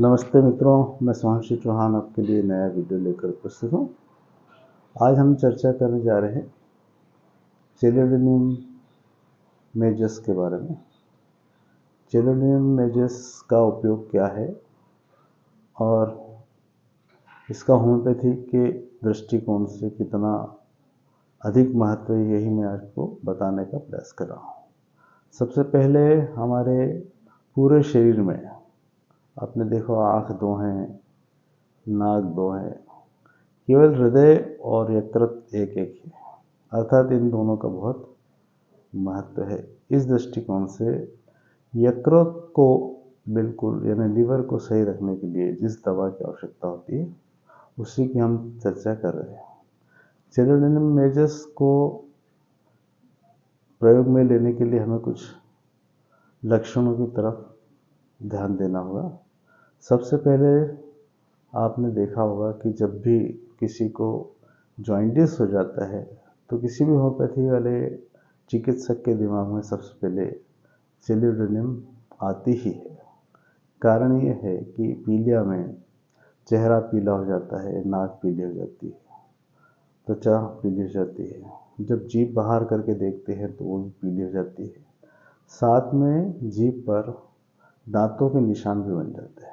नमस्ते मित्रों, मैं सुहांशु चौहान आपके लिए नया वीडियो लेकर उपस्थित हूँ। आज हम चर्चा करने जा रहे हैं चेलोडेनियम मेजस के बारे में। चेलोडेनियम मेजस का उपयोग क्या है और इसका होम्योपैथी के दृष्टिकोण से कितना अधिक महत्व है, यही मैं आपको बताने का प्रयास कर रहा हूँ। सबसे पहले हमारे पूरे शरीर में आपने देखो आँख दो हैं, नाक दो है, केवल हृदय और यकृत एक एक है, अर्थात इन दोनों का बहुत महत्व है। इस दृष्टिकोण से यकृत को बिल्कुल यानी लीवर को सही रखने के लिए जिस दवा की आवश्यकता होती है उसी की हम चर्चा कर रहे हैं। चेलोडेनियम मेजस को प्रयोग में लेने के लिए हमें कुछ लक्षणों की तरफ ध्यान देना होगा। सबसे पहले आपने देखा होगा कि जब भी किसी को जॉइंटिस हो जाता है तो किसी भी होम्योपैथी वाले चिकित्सक के दिमाग में सबसे पहले चेलोडेनियम आती ही है। कारण ये है कि पीलिया में चेहरा पीला हो जाता है, नाक पीली हो जाती है, त्वचा पीली हो जाती है, जब जीभ बाहर करके देखते हैं तो वो भी पीली हो जाती है, साथ में जीभ पर दांतों के निशान भी बन जाते हैं।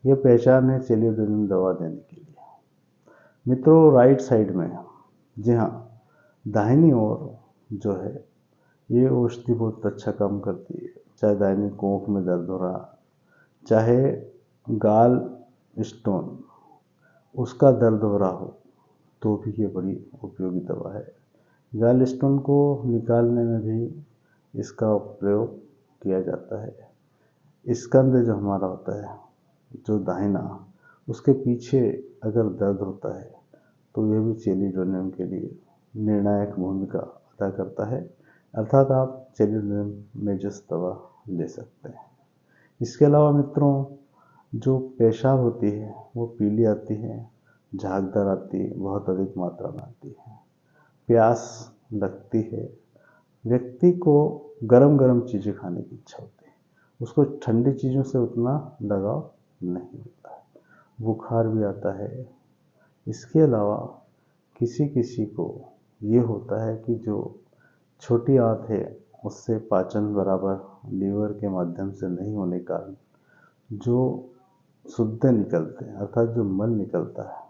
यह पहचान है चेलोडेनियम दवा देने के लिए। मित्रों, राइट साइड में, जी हाँ, दाहिनी ओर जो है ये औषधि बहुत अच्छा काम करती है। चाहे दाहिनी कोख में दर्द हो रहा, चाहे गाल स्टोन उसका दर्द हो रहा हो, तो भी ये बड़ी उपयोगी दवा है। गाल स्टोन को निकालने में भी इसका प्रयोग किया जाता है। स्कंद जो हमारा होता है, जो दाहिना, उसके पीछे अगर दर्द होता है तो यह भी चेलोडेनियम के लिए निर्णायक भूमिका अदा करता है, अर्थात आप चेलोडेनियम मेजस दवा ले सकते हैं। इसके अलावा मित्रों, जो पेशाब होती है वो पीली आती है, झागदार आती है, बहुत अधिक मात्रा में आती है, प्यास लगती है, व्यक्ति को गरम गरम चीज़ें खाने की इच्छा होती है, उसको ठंडी चीज़ों से उतना लगाव नहीं होता है, बुखार भी आता है। इसके अलावा किसी किसी को ये होता है कि जो छोटी आंत है उससे पाचन बराबर लीवर के माध्यम से नहीं होने के कारण जो शुद्ध निकलते हैं, अर्थात जो मल निकलता है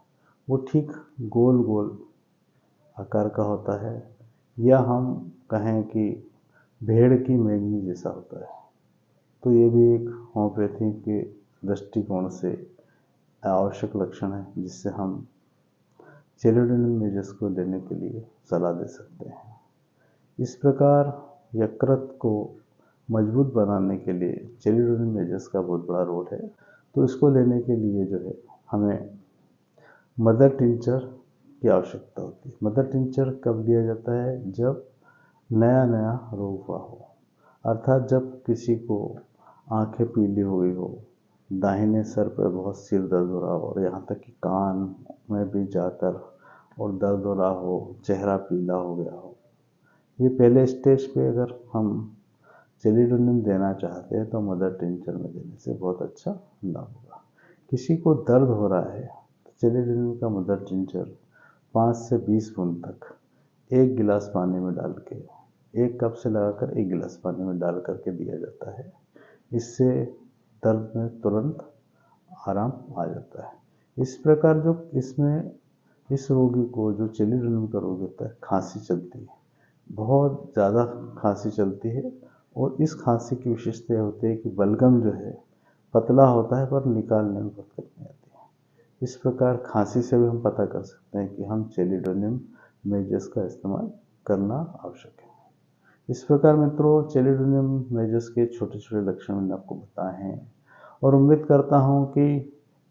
वो ठीक गोल गोल आकार का होता है, या हम कहें कि भेड़ की मेंगनी जैसा होता है। तो ये भी एक होम्योपैथी के दृष्टिकोण से आवश्यक लक्षण है जिससे हम चेलोडेनियम मेजस को लेने के लिए सलाह दे सकते हैं। इस प्रकार यकृत को मजबूत बनाने के लिए चेलोडेनियम मेजस का बहुत बड़ा रोल है। तो इसको लेने के लिए जो है हमें मदर टिंचर की आवश्यकता होती है। मदर टिंचर कब लिया जाता है? जब नया नया रोग हुआ हो, अर्थात जब किसी को आंखें पीली हो गई हो, दाहिने सर पर बहुत सिर दर्द हो रहा हो और यहाँ तक कि कान में भी जाकर और दर्द हो रहा हो, चेहरा पीला हो गया हो, ये पहले स्टेज पे अगर हम चेलोडेनियम देना चाहते हैं तो मदर टिंचर में देने से बहुत अच्छा लाभ होगा। किसी को दर्द हो रहा है तो चेलोडेनियम का मदर टिंचर 5 से 20 बूंद तक एक गिलास पानी में डाल के, एक कप से लगाकर एक गिलास पानी में डाल करके दिया जाता है। इससे दर्द में तुरंत आराम आ जाता है। इस प्रकार जो इसमें इस रोगी को, जो चेलोडेनियम का रोग होता है, खांसी चलती है, बहुत ज़्यादा खांसी चलती है, और इस खांसी की विशेषता यह होती है कि बलगम जो है पतला होता है पर निकालने में बहुत कठिनाई आती है। इस प्रकार खांसी से भी हम पता कर सकते हैं कि हम चेलोडेनियम मेजस का इस्तेमाल करना आवश्यक है। इस प्रकार मित्रों, चेलोडेनियम मेजस के छोटे छोटे लक्षण मैंने आपको बताए हैं, और उम्मीद करता हूँ कि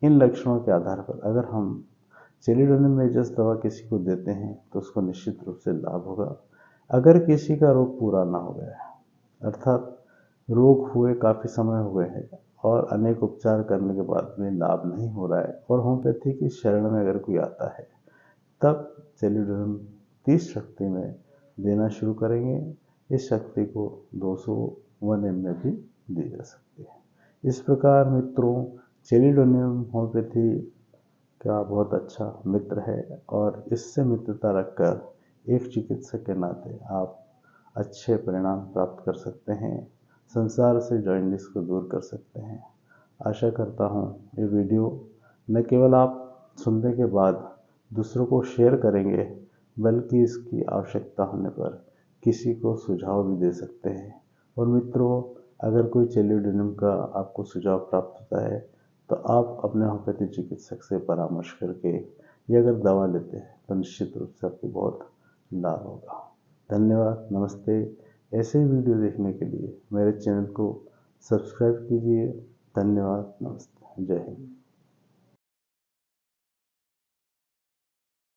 इन लक्षणों के आधार पर अगर हम चेलोडेनियम मेजस दवा किसी को देते हैं तो उसको निश्चित रूप से लाभ होगा। अगर किसी का रोग पूरा ना हो गया है, अर्थात रोग हुए काफ़ी समय हुए हैं और अनेक उपचार करने के बाद में लाभ नहीं हो रहा है और होम्योपैथी की शरण में अगर कोई आता है, तब चेलोडेनियम 30 शक्ति में देना शुरू करेंगे। इस शक्ति को 201 ml भी दी जा सकती है। इस प्रकार मित्रों, चेलिडोनियम होम्योपैथी का बहुत अच्छा मित्र है और इससे मित्रता रखकर एक चिकित्सक के नाते आप अच्छे परिणाम प्राप्त कर सकते हैं, संसार से जॉइंटिस को दूर कर सकते हैं। आशा करता हूँ ये वीडियो न केवल आप सुनने के बाद दूसरों को शेयर करेंगे, बल्कि इसकी आवश्यकता होने पर किसी को सुझाव भी दे सकते हैं। और मित्रों, अगर कोई चेलिडोनियम का आपको सुझाव प्राप्त होता है तो आप अपने होम्योपैथी चिकित्सक से परामर्श करके या अगर दवा लेते हैं तो निश्चित रूप से आपको बहुत लाभ होगा। धन्यवाद, नमस्ते। ऐसे ही वीडियो देखने के लिए मेरे चैनल को सब्सक्राइब कीजिए। धन्यवाद, नमस्ते, जय हिंद।